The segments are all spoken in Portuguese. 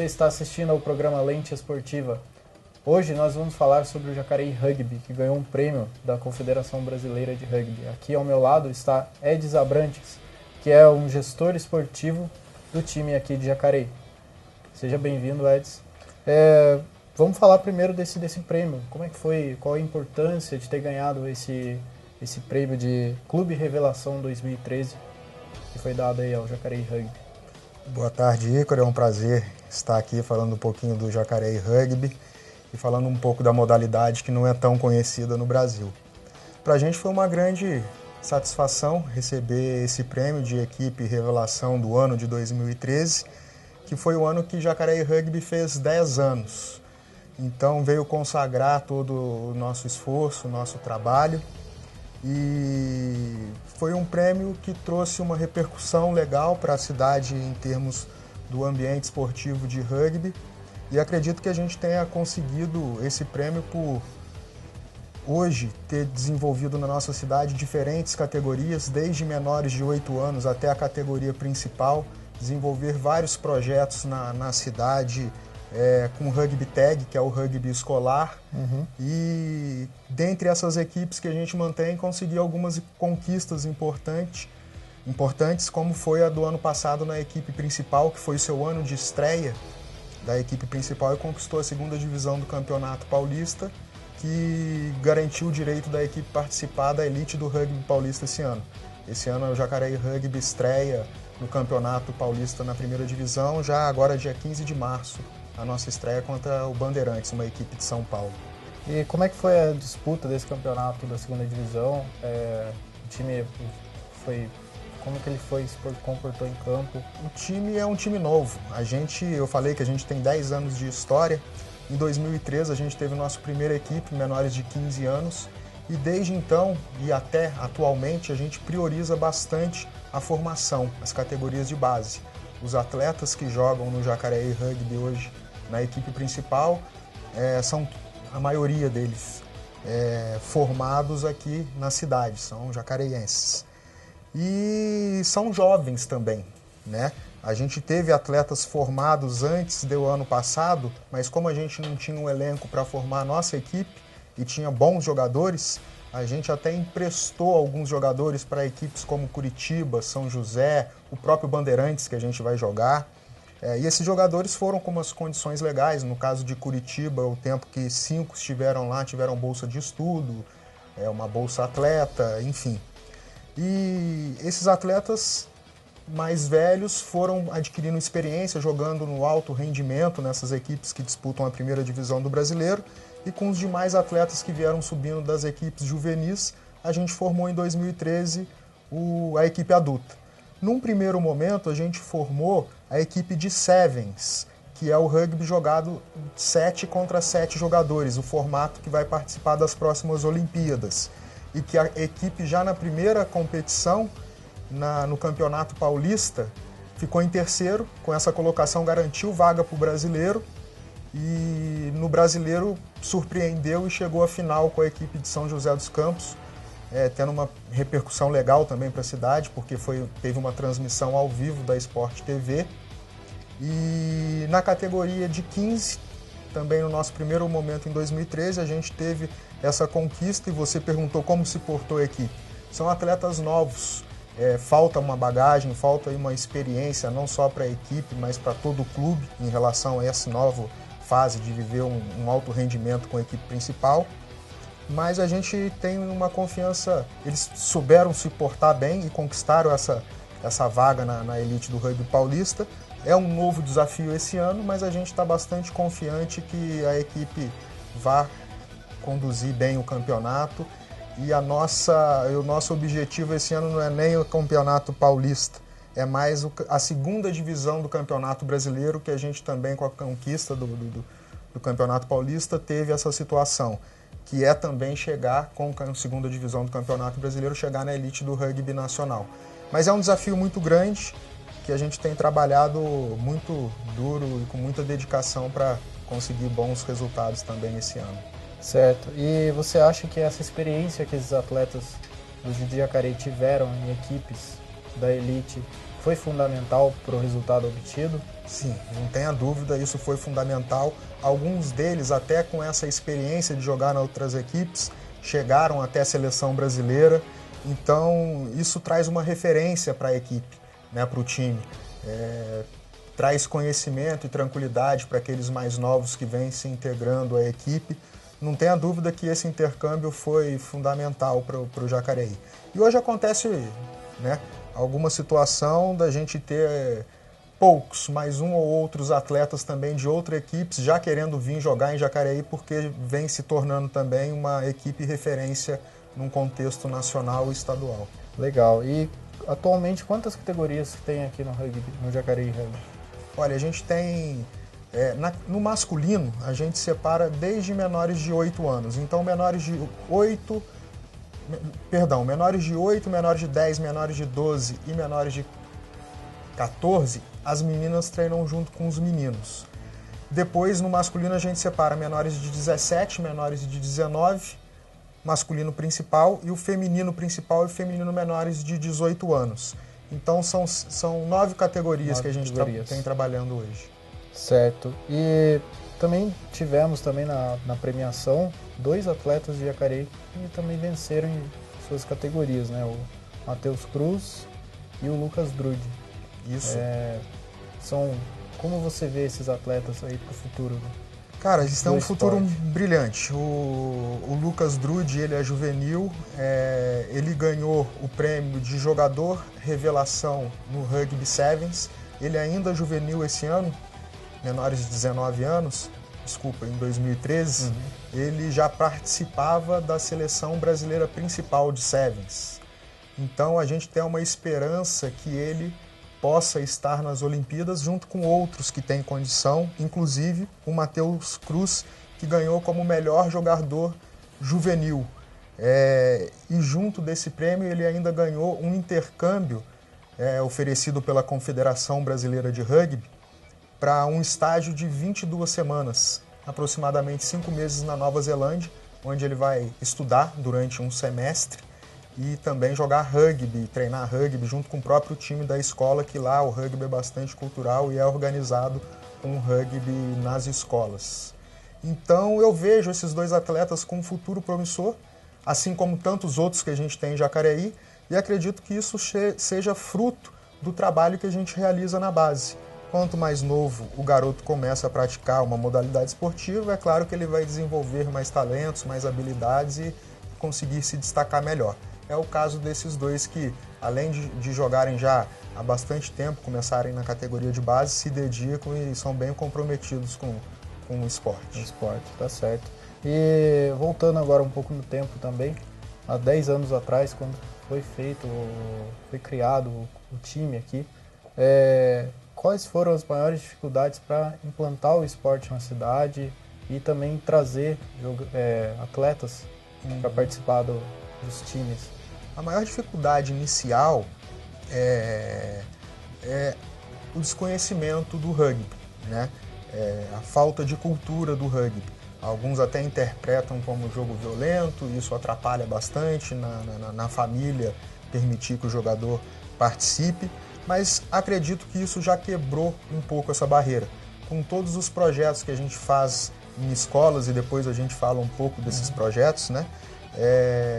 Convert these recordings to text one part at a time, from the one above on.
Você está assistindo ao programa Lente Esportiva. Hoje nós vamos falar sobre o Jacareí Rugby, que ganhou um prêmio da Confederação Brasileira de Rugby. Aqui ao meu lado está Edis Abrantes, que é um gestor esportivo do time aqui de Jacareí. Seja bem-vindo, Edis. Vamos falar primeiro desse prêmio. Como é que foi? Qual a importância de ter ganhado esse prêmio de Clube Revelação 2013 que foi dado aí ao Jacareí Rugby? Boa tarde, Ícaro. É um prazer estar aqui falando um pouquinho do Jacareí Rugby e falando um pouco da modalidade que não é tão conhecida no Brasil. Para a gente foi uma grande satisfação receber esse prêmio de equipe revelação do ano de 2013, que foi o ano que Jacareí Rugby fez 10 anos. Então veio consagrar todo o nosso esforço, o nosso trabalho, e foi um prêmio que trouxe uma repercussão legal para a cidade em termos do ambiente esportivo de rugby, e acredito que a gente tenha conseguido esse prêmio por hoje ter desenvolvido na nossa cidade diferentes categorias, desde menores de 8 anos até a categoria principal, desenvolver vários projetos na cidade, com rugby tag, que é o rugby escolar, e dentre essas equipes que a gente mantém, conseguir algumas conquistas importantes, como foi a do ano passado na equipe principal, que foi o seu ano de estreia da equipe principal, e conquistou a segunda divisão do Campeonato Paulista, que garantiu o direito da equipe participar da elite do rugby paulista esse ano. Esse ano o Jacareí Rugby estreia no Campeonato Paulista na primeira divisão, já agora dia 15 de março, a nossa estreia contra o Bandeirantes, uma equipe de São Paulo. E como é que foi a disputa desse campeonato da segunda divisão? O time como que ele se comportou em campo? O time é um time novo. Eu falei que a gente tem 10 anos de história. Em 2013 a gente teve nossa primeira equipe, menores de 15 anos, e desde então e até atualmente a gente prioriza bastante a formação, as categorias de base. Os atletas que jogam no Jacareí Rugby hoje na equipe principal são a maioria deles formados aqui na cidade, são jacareienses. E são jovens também, né? A gente teve atletas formados antes do ano passado, mas como a gente não tinha um elenco para formar a nossa equipe e tinha bons jogadores, a gente até emprestou alguns jogadores para equipes como Curitiba, São José, o próprio Bandeirantes que a gente vai jogar. E esses jogadores foram com umas condições legais. No caso de Curitiba, o tempo que 5 estiveram lá, tiveram bolsa de estudo, uma bolsa atleta, enfim. E esses atletas mais velhos foram adquirindo experiência jogando no alto rendimento nessas equipes que disputam a primeira divisão do brasileiro, e com os demais atletas que vieram subindo das equipes juvenis, a gente formou em 2013 a equipe adulta. Num primeiro momento, a gente formou a equipe de Sevens, que é o rugby jogado 7 contra 7 jogadores, o formato que vai participar das próximas Olimpíadas. E que a equipe já na primeira competição, no Campeonato Paulista, ficou em terceiro, com essa colocação garantiu vaga para o brasileiro, e no brasileiro surpreendeu e chegou à final com a equipe de São José dos Campos, tendo uma repercussão legal também para a cidade, porque teve uma transmissão ao vivo da Sport TV. E na categoria de 15, também no nosso primeiro momento em 2013, a gente teve essa conquista, e você perguntou como se portou a equipe. São atletas novos, falta uma bagagem, falta uma experiência, não só para a equipe, mas para todo o clube, em relação a essa nova fase de viver um alto rendimento com a equipe principal. Mas a gente tem uma confiança, eles souberam se portar bem e conquistaram essa vaga na elite do rugby paulista. É um novo desafio esse ano, mas a gente está bastante confiante que a equipe vá conduzir bem o campeonato, e o nosso objetivo esse ano não é nem o campeonato paulista, é mais a segunda divisão do campeonato brasileiro, que a gente também, com a conquista do campeonato paulista, teve essa situação, que é também chegar com a segunda divisão do Campeonato Brasileiro, chegar na elite do rugby nacional. Mas é um desafio muito grande, que a gente tem trabalhado muito duro e com muita dedicação para conseguir bons resultados também esse ano. Certo. E você acha que essa experiência que esses atletas do Jacareí tiveram em equipes da elite foi fundamental para o resultado obtido? Sim, não tenha dúvida, isso foi fundamental. Alguns deles, até com essa experiência de jogar em outras equipes, chegaram até a seleção brasileira. Então, isso traz uma referência para a equipe, né, para o time. Traz conhecimento e tranquilidade para aqueles mais novos que vêm se integrando à equipe. Não tenha dúvida que esse intercâmbio foi fundamental para o Jacareí. E hoje acontece, né, alguma situação da gente ter poucos, mas um ou outros atletas também de outras equipes já querendo vir jogar em Jacareí, porque vem se tornando também uma equipe referência num contexto nacional e estadual. Legal. E atualmente quantas categorias tem aqui no rugby, no Jacareí Rugby? Olha, a gente tem, no masculino, a gente separa desde menores de 8 anos. Então, menores de 8, menores de 10, menores de 12 e menores de 14, as meninas treinam junto com os meninos. Depois, no masculino, a gente separa menores de 17, menores de 19, masculino principal, e o feminino principal e o feminino menores de 18 anos. Então, são 9 categorias que a gente tem trabalhando hoje. Certo. E também tivemos na premiação 2 atletas de Jacareí que também venceram em suas categorias, né? O Matheus Cruz e o Lucas Drude. Isso. Como você vê esses atletas aí para o futuro? Né? Cara, eles têm um futuro brilhante. O Lucas Drude, ele é juvenil, ele ganhou o prêmio de jogador revelação no Rugby Sevens. Ele ainda é juvenil esse ano, menores de 19 anos, em 2013, ele já participava da seleção brasileira principal de Sevens. Então a gente tem uma esperança que ele possa estar nas Olimpíadas junto com outros que têm condição, inclusive o Matheus Cruz, que ganhou como melhor jogador juvenil. E junto desse prêmio ele ainda ganhou um intercâmbio oferecido pela Confederação Brasileira de Rugby para um estágio de 22 semanas, aproximadamente 5 meses na Nova Zelândia, onde ele vai estudar durante um semestre e também jogar rugby, treinar rugby junto com o próprio time da escola, que lá o rugby é bastante cultural e é organizado com rugby nas escolas. Então eu vejo esses 2 atletas com um futuro promissor, assim como tantos outros que a gente tem em Jacareí, e acredito que isso seja fruto do trabalho que a gente realiza na base. Quanto mais novo o garoto começa a praticar uma modalidade esportiva, é claro que ele vai desenvolver mais talentos, mais habilidades e conseguir se destacar melhor. É o caso desses 2 que, além de jogarem já há bastante tempo, começarem na categoria de base, se dedicam e são bem comprometidos com o esporte. O esporte, tá certo. E voltando agora um pouco no tempo também, há 10 anos atrás, quando foi criado o time aqui, quais foram as maiores dificuldades para implantar o esporte na cidade e também trazer atletas para participar dos times? A maior dificuldade inicial é o desconhecimento do rugby, né? A falta de cultura do rugby. Alguns até interpretam como jogo violento, e isso atrapalha bastante na família permitir que o jogador participe, mas acredito que isso já quebrou um pouco essa barreira. Com todos os projetos que a gente faz em escolas, e depois a gente fala um pouco desses projetos, né?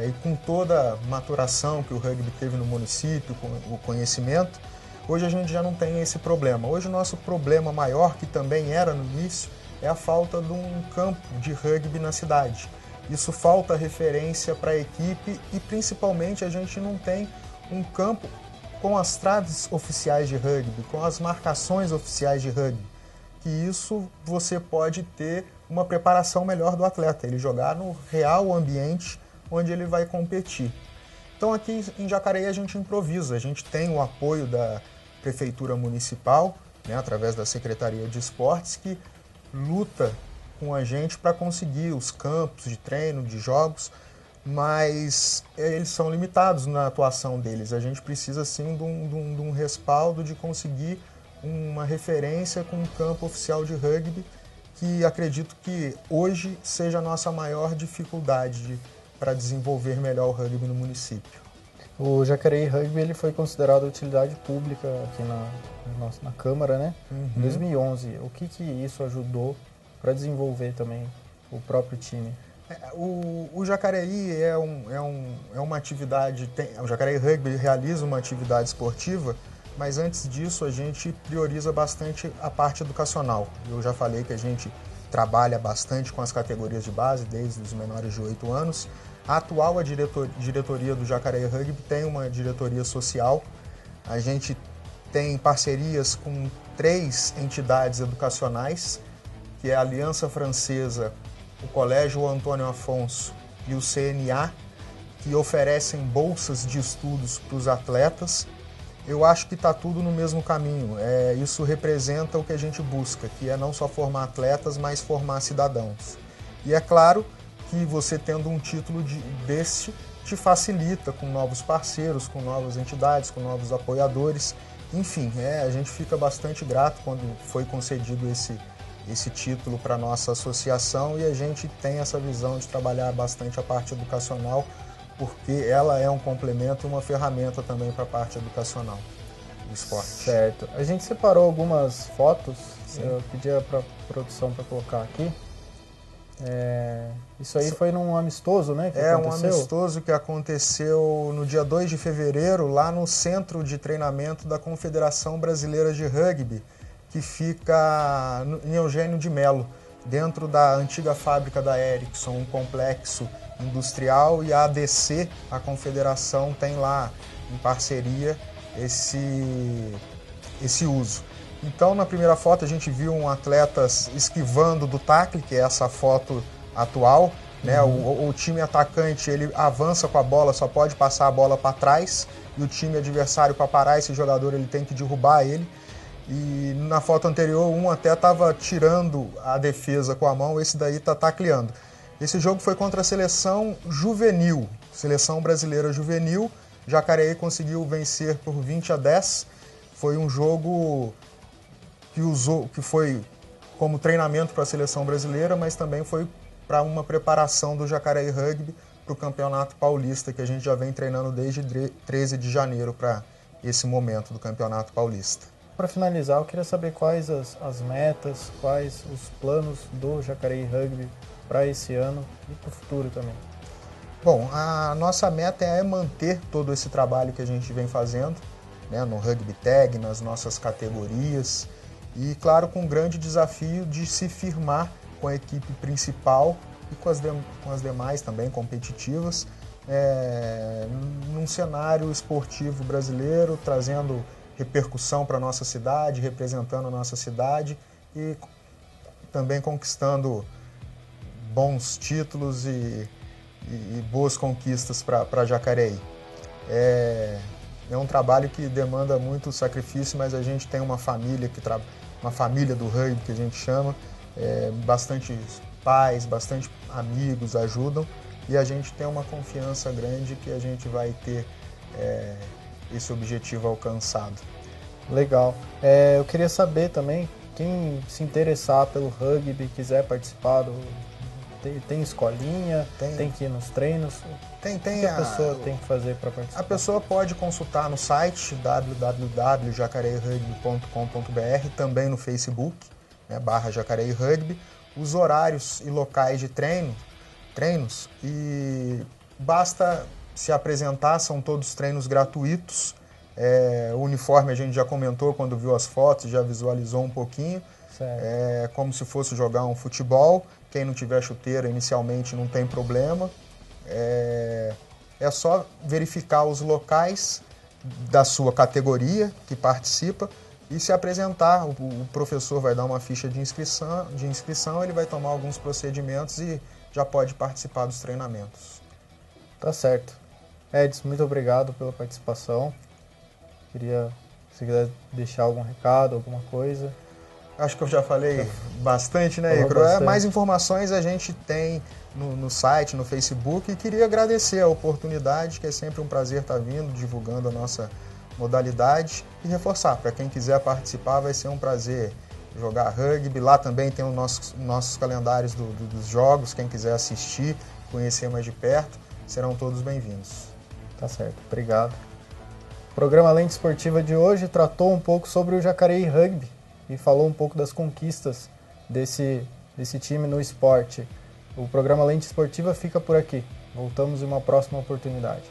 E com toda a maturação que o rugby teve no município, com o conhecimento, hoje a gente já não tem esse problema. Hoje o nosso problema maior, que também era no início, é a falta de um campo de rugby na cidade. Isso falta referência para a equipe e principalmente a gente não tem um campo com as traves oficiais de rugby, com as marcações oficiais de rugby. Que isso você pode ter uma preparação melhor do atleta, ele jogar no real ambiente onde ele vai competir. Então aqui em Jacareí a gente improvisa, a gente tem o apoio da Prefeitura Municipal, né, através da Secretaria de Esportes, que luta com a gente para conseguir os campos de treino, de jogos, mas eles são limitados na atuação deles. A gente precisa sim de um respaldo, de conseguir uma referência com um campo oficial de rugby, que acredito que hoje seja a nossa maior dificuldade para desenvolver melhor o rugby no município. O Jacareí Rugby ele foi considerado utilidade pública aqui na Câmara, né? Em 2011. O que isso ajudou para desenvolver também o próprio time? O Jacareí é uma atividade, o Jacareí Rugby realiza uma atividade esportiva, mas antes disso a gente prioriza bastante a parte educacional. Eu já falei que a gente trabalha bastante com as categorias de base, desde os menores de 8 anos. A atual diretoria do Jacareí Rugby tem uma diretoria social. A gente tem parcerias com 3 entidades educacionais, que é a Aliança Francesa, o Colégio Antônio Afonso e o CNA, que oferecem bolsas de estudos para os atletas. Eu acho que está tudo no mesmo caminho. Isso representa o que a gente busca, que é não só formar atletas, mas formar cidadãos. E é claro que você tendo um título deste te facilita com novos parceiros, com novas entidades, com novos apoiadores. Enfim, a gente fica bastante grato quando foi concedido esse título para a nossa associação, e a gente tem essa visão de trabalhar bastante a parte educacional, porque ela é um complemento e uma ferramenta também para a parte educacional do esporte. Certo. A gente separou algumas fotos. Sim. Eu pedia para a produção para colocar aqui. Isso aí foi num amistoso, né? Um amistoso que aconteceu no dia 2 de fevereiro, lá no Centro de Treinamento da Confederação Brasileira de Rugby, que fica em Eugênio de Melo, dentro da antiga fábrica da Ericsson, um complexo industrial, e a ADC, a confederação, tem lá em parceria esse uso. Então, na primeira foto, a gente viu um atleta esquivando do tackle, que é essa foto atual, né? O time atacante, ele avança com a bola, só pode passar a bola para trás, e o time adversário, para parar esse jogador, ele tem que derrubar ele. E na foto anterior, um até estava tirando a defesa com a mão, esse daí está tacleando. Esse jogo foi contra a seleção juvenil, seleção brasileira juvenil. Jacareí conseguiu vencer por 20-10. Foi um jogo que foi como treinamento para a seleção brasileira, mas também foi para uma preparação do Jacareí Rugby para o Campeonato Paulista, que a gente já vem treinando desde 13 de janeiro para esse momento do Campeonato Paulista. Para finalizar, eu queria saber quais as metas, quais os planos do Jacareí Rugby para esse ano e para o futuro também. Bom, a nossa meta é manter todo esse trabalho que a gente vem fazendo, né, no Rugby Tag, nas nossas categorias, e, claro, com um grande desafio de se firmar com a equipe principal e com as demais também competitivas, num cenário esportivo brasileiro, trazendo repercussão para a nossa cidade, representando a nossa cidade e também conquistando bons títulos e boas conquistas para Jacareí. É um trabalho que demanda muito sacrifício, mas a gente tem uma família uma família do rugby que a gente chama, bastante pais, bastante amigos ajudam, e a gente tem uma confiança grande que a gente vai ter esse objetivo alcançado. Legal. Eu queria saber também, quem se interessar pelo rugby, quiser participar tem escolinha, tem que ir nos treinos? O que a pessoa tem que fazer para participar? A pessoa pode consultar no site www.jacareirugby.com.br, também no Facebook, né, /Jacareí Rugby, os horários e locais de treinos, e basta se apresentar, são todos treinos gratuitos. O uniforme a gente já comentou quando viu as fotos, já visualizou um pouquinho. É como se fosse jogar um futebol. Quem não tiver chuteira inicialmente não tem problema. É só verificar os locais da sua categoria que participa e se apresentar. O professor vai dar uma ficha de inscrição, ele vai tomar alguns procedimentos e já pode participar dos treinamentos. Tá certo. Edson, muito obrigado pela participação. Se quiser deixar algum recado, alguma coisa. Acho que eu já falei bastante, né, Icro? Mais informações a gente tem no site, no Facebook, e queria agradecer a oportunidade, que é sempre um prazer estar vindo, divulgando a nossa modalidade, e reforçar, para quem quiser participar, vai ser um prazer jogar rugby. Lá também tem os nossos calendários dos jogos, quem quiser assistir, conhecer mais de perto, serão todos bem-vindos. Tá certo, obrigado. O programa Lente Esportiva de hoje tratou um pouco sobre o Jacareí Rugby e falou um pouco das conquistas desse time no esporte. O programa Lente Esportiva fica por aqui. Voltamos em uma próxima oportunidade.